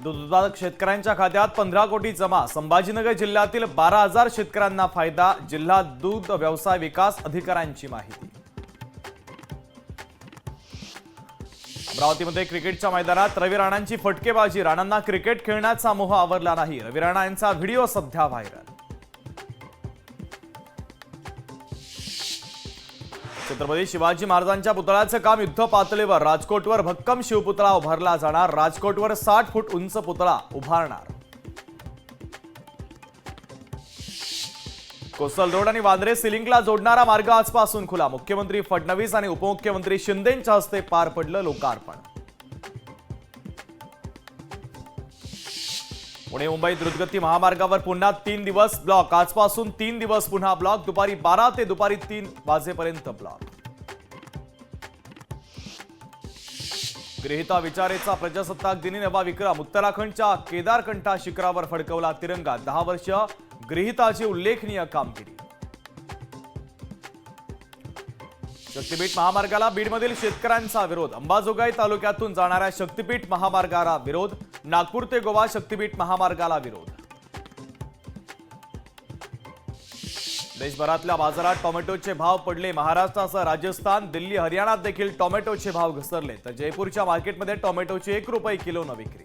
दूध उत्पादक शेतकऱ्यांच्या खात्यात 15 कोटी जमा। संभाजीनगर जिल्ह्यातील 12,000 शेतकऱ्यांना फायदा। जिल्हा दूध व्यवसाय विकास अधिकाऱ्यांची माहिती। अमरावतीमध्ये क्रिकेटच्या मैदानात रवी राणांची फटकेबाजी। राणांना क्रिकेट खेळण्याचा मोह आवरला नाही। रवी राणा यांचा व्हिडिओ सध्या व्हायरल। छत्रपती शिवाजी महाराजांच्या पुतळ्याचं काम युद्ध पातळीवर। राजकोटवर भक्कम शिवपुतळा उभारला जाणार। राजकोटवर 60 फूट उंच पुतळा उभारणार। कोस्टल रोड आणि वांद्रे सिलिंकला जोडणारा मार्ग आजपासून खुला। मुख्यमंत्री फडणवीस आणि उपमुख्यमंत्री शिंदेंच्या हस्ते पार पडलं लोकार्पण। पुणे मुंबई द्रुतगती महामार्गावर पुन्हा 3 दिवस ब्लॉक। आजपासून 3 दिवस पुन्हा ब्लॉक। दुपारी 12 ते दुपारी 3 वाजेपर्यंत ब्लॉक। गृहीता विचारेचा प्रजासत्ताक दिनी नवा विक्रम। उत्तराखंडच्या केदारकंठा शिखरावर फडकवला तिरंगा। 10 वर्ष गृहीताची उल्लेखनीय कामगिरी। शक्तीपीठ महामार्गाला बीडमधील शेतकऱ्यांचा विरोध। अंबाजोगाई तालुक्यातून जाणाऱ्या शक्तीपीठ महामार्गाला विरोध। नागपूर ते गोवा शक्तीपीठ महामार्गाला विरोध। देशभरातल्या बाजारात टोमॅटोचे भाव पडले। महाराष्ट्रासह राजस्थान, दिल्ली, हरियाणात देखील टोमॅटोचे भाव घसरले। तर जयपूरच्या मार्केटमध्ये टोमॅटोची 1 रुपये किलोने विक्री।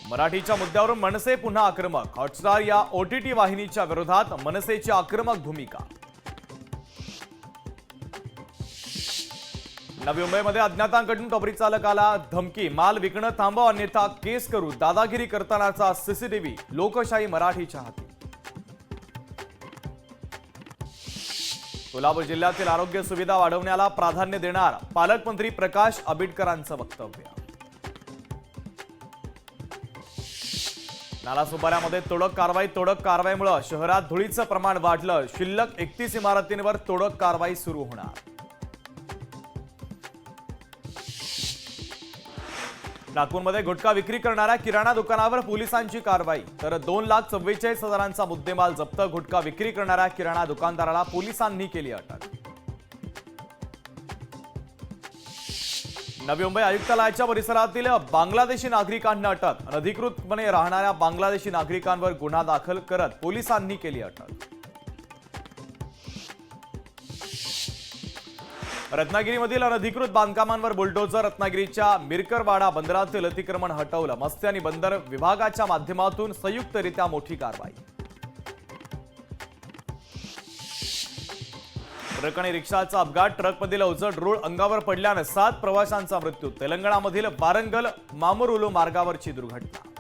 मराठीच्या मुद्द्यावरून मनसे पुन्हा आक्रमक। हॉटस्टार या OTT वाहिनीच्या विरोधात मनसेची आक्रमक भूमिका। नवी मुंबईमध्ये अज्ञातांकडून टोपरी चालकाला धमकी। माल विकणं थांबव अन्यथा केस करू। दादागिरी करतानाचा CCTV। लोकशाही मराठीच्या हाती। कोल्हापूर जिल्ह्यातील आरोग्य सुविधा वाढवण्याला प्राधान्य देणार। पालकमंत्री प्रकाश आंबेडकरांचं वक्तव्य। नालासोपाऱ्यामध्ये तोडक कारवाईमुळे शहरात धुळीचं प्रमाण वाढलं। शिल्लक 31 इमारतींवर तोडक कारवाई सुरू होणार। नागपूरमध्ये गुटखा विक्री करणाऱ्या किराणा दुकानावर पोलिसांची कारवाई। तर 2,44,000चा मुद्देमाल जप्त। गुटखा विक्री करणाऱ्या किराणा दुकानदाराला पोलिसांनी केली अटक। नवी मुंबई आयुक्तालयाच्या परिसरातील बांगलादेशी नागरिकांना अटक। अनधिकृतपणे राहणाऱ्या बांगलादेशी नागरिकांवर गुन्हा दाखल करत पोलिसांनी केली अटक। रत्नागिरीमधील अनधिकृत बांधकामांवर बुलडोझर। रत्नागिरीच्या मिरकरवाडा बंदरातील अतिक्रमण हटवलं। मत्स्य आणि बंदर विभागाच्या माध्यमातून संयुक्तरित्या मोठी कारवाई। ट्रक आणि रिक्षाचा अपघात। ट्रकमधील अवजड रूळ अंगावर पडल्याने 7 प्रवाशांचा मृत्यू। तेलंगणामधील वारंगल मामुरुलू मार्गावरची दुर्घटना।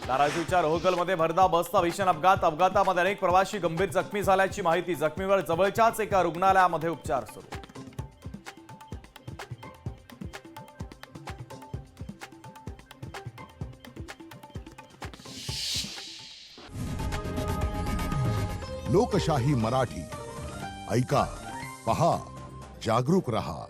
धाराशिवच्या रोहकलमध्ये भरधाव बसचा भीषण अपघात। अपघातामध्ये अनेक प्रवासी गंभीर जखमी झाल्याची माहिती। जखमीवर जवळच्याच एका रुग्णालयामध्ये उपचार सुरू। लोकशाही मराठी ऐका, पहा, जागरूक रहा।